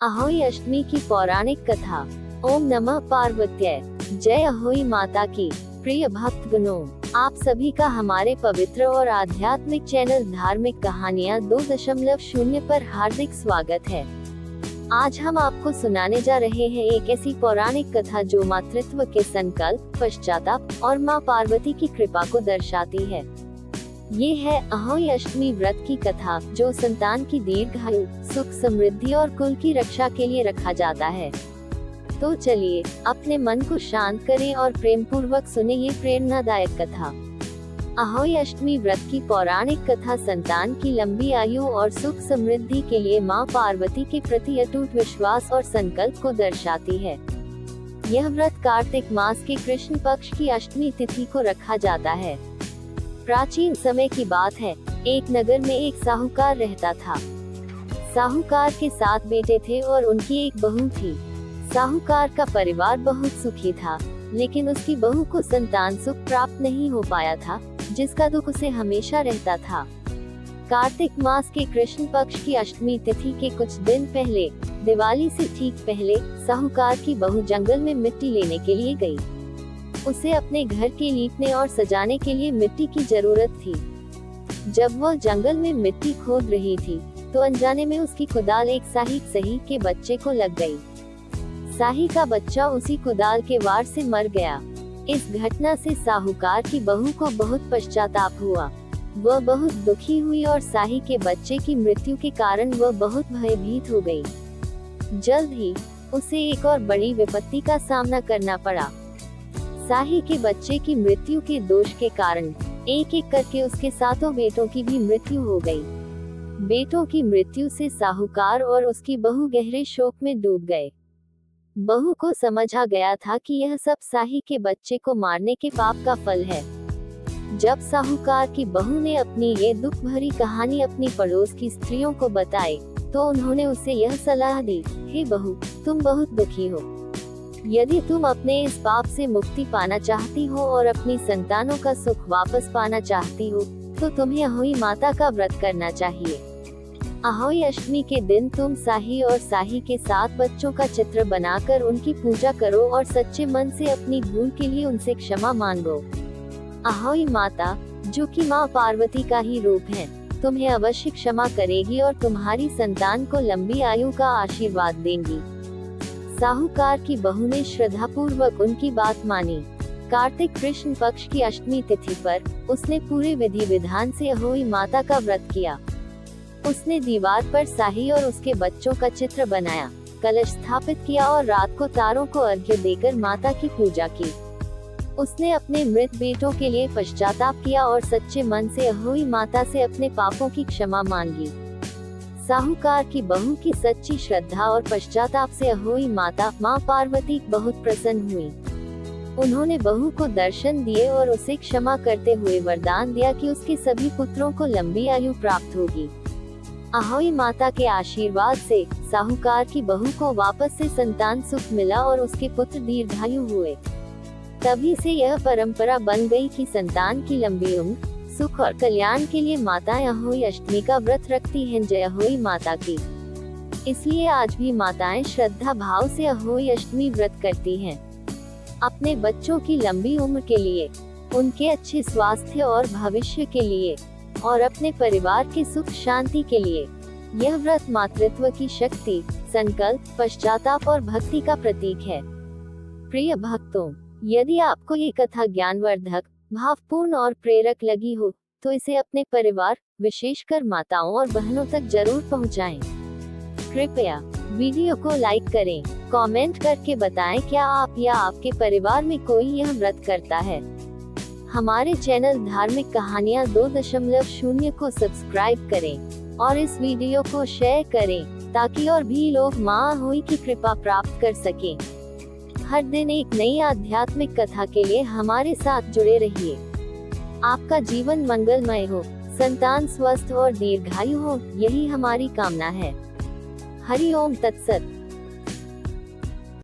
अहोई अष्टमी की पौराणिक कथा। ओम नमः पार्वत्यै। जय अहोई माता की। प्रिय भक्तगणों, आप सभी का हमारे पवित्र और आध्यात्मिक चैनल धार्मिक कहानियाँ 2.0 पर हार्दिक स्वागत है। आज हम आपको सुनाने जा रहे हैं एक ऐसी पौराणिक कथा जो मातृत्व के संकल्प, पश्चाताप और माँ पार्वती की कृपा को दर्शाती है। ये है अहोई अष्टमी व्रत की कथा, जो संतान की दीर्घायु, सुख, समृद्धि और कुल की रक्षा के लिए रखा जाता है। तो चलिए अपने मन को शांत करें और प्रेम पूर्वक सुने ये प्रेरणादायक कथा। अहोई अष्टमी व्रत की पौराणिक कथा संतान की लंबी आयु और सुख समृद्धि के लिए माँ पार्वती के प्रति अटूट विश्वास और संकल्प को दर्शाती है। यह व्रत कार्तिक मास के कृष्ण पक्ष की अष्टमी तिथि को रखा जाता है। प्राचीन समय की बात है। एक नगर में एक साहूकार रहता था। साहूकार के 7 बेटे थे और उनकी एक बहू थी। साहूकार का परिवार बहुत सुखी था, लेकिन उसकी बहू को संतान सुख प्राप्त नहीं हो पाया था, जिसका दुख उसे हमेशा रहता था। कार्तिक मास के कृष्ण पक्ष की अष्टमी तिथि के कुछ दिन पहले, दिवाली से ठीक पहले, साहूकार की बहू जंगल में मिट्टी लेने के लिए गई। उसे अपने घर के लीपने और सजाने के लिए मिट्टी की जरूरत थी। जब वह जंगल में मिट्टी खोद रही थी, तो अनजाने में उसकी कुदाल एक साही के बच्चे को लग गई। साही का बच्चा उसी कुदाल के वार से मर गया। इस घटना से साहूकार की बहू को बहुत पश्चाताप हुआ। वह बहुत दुखी हुई और साही के बच्चे की मृत्यु के कारण वह बहुत भयभीत हो गई। जल्द ही उसे एक और बड़ी विपत्ति का सामना करना पड़ा। साही के बच्चे की मृत्यु के दोष के कारण एक एक करके उसके 7 बेटों की भी मृत्यु हो गई। बेटों की मृत्यु से साहूकार और उसकी बहू गहरे शोक में डूब गए। बहू को समझ आ गया था कि यह सब साही के बच्चे को मारने के पाप का फल है। जब साहूकार की बहू ने अपनी ये दुख भरी कहानी अपनी पड़ोस की स्त्रियों को बताई, तो उन्होंने उसे यह सलाह दी, हे बहू, तुम बहुत दुखी हो। यदि तुम अपने इस पाप से मुक्ति पाना चाहती हो और अपनी संतानों का सुख वापस पाना चाहती हो, तो तुम्हें अहोई माता का व्रत करना चाहिए। अहोई अष्टमी के दिन तुम साही और साही के 7 बच्चों का चित्र बनाकर उनकी पूजा करो और सच्चे मन से अपनी भूल के लिए उनसे क्षमा मांगो। अहोई माता, जो कि माँ पार्वती का ही रूप है, तुम्हें अवश्य क्षमा करेगी और तुम्हारी संतान को लंबी आयु का आशीर्वाद देंगी। साहूकार की बहू ने श्रद्धापूर्वक उनकी बात मानी। कार्तिक कृष्ण पक्ष की अष्टमी तिथि पर उसने पूरे विधि विधान से अहोई माता का व्रत किया। उसने दीवार पर साही और उसके बच्चों का चित्र बनाया, कलश स्थापित किया और रात को तारों को अर्घ्य देकर माता की पूजा की। उसने अपने मृत बेटों के लिए पश्चाताप किया और सच्चे मन से अहोई माता से अपने पापों की क्षमा मांगी। साहूकार की बहू की सच्ची श्रद्धा और पश्चाताप से अहोई माता, माँ पार्वती बहुत प्रसन्न हुई। उन्होंने बहू को दर्शन दिए और उसे क्षमा करते हुए वरदान दिया कि उसके सभी पुत्रों को लंबी आयु प्राप्त होगी। अहोई माता के आशीर्वाद से साहूकार की बहू को वापस से संतान सुख मिला और उसके पुत्र दीर्घायु हुए। तभी से यह परंपरा बन गई कि संतान की लंबी उम्र, सुख और कल्याण के लिए माताएं अहोई अष्टमी का व्रत रखती हैं। जय अहोई माता की। इसलिए आज भी माताएं श्रद्धा भाव से अहोई अष्टमी व्रत करती हैं। अपने बच्चों की लंबी उम्र के लिए, उनके अच्छे स्वास्थ्य और भविष्य के लिए, और अपने परिवार के सुख शांति के लिए। यह व्रत मातृत्व की शक्ति, संकल्प, पश्चाताप और भक्ति का प्रतीक है। प्रिय भक्तों, यदि आपको ये कथा ज्ञानवर्धक, भावपूर्ण और प्रेरक लगी हो, तो इसे अपने परिवार, विशेषकर माताओं और बहनों तक जरूर पहुंचाएं। कृपया वीडियो को लाइक करें, कमेंट करके बताएं क्या आप या आपके परिवार में कोई यह व्रत करता है। हमारे चैनल धार्मिक कहानियाँ 2.0 को सब्सक्राइब करें और इस वीडियो को शेयर करें, ताकि और भी लोग माँ अहोई की कृपा प्राप्त कर सकें। हर दिन एक नई आध्यात्मिक कथा के लिए हमारे साथ जुड़े रहिए। आपका जीवन मंगलमय हो, संतान स्वस्थ और दीर्घायु हो, यही हमारी कामना है। हरि ओम तत्सत।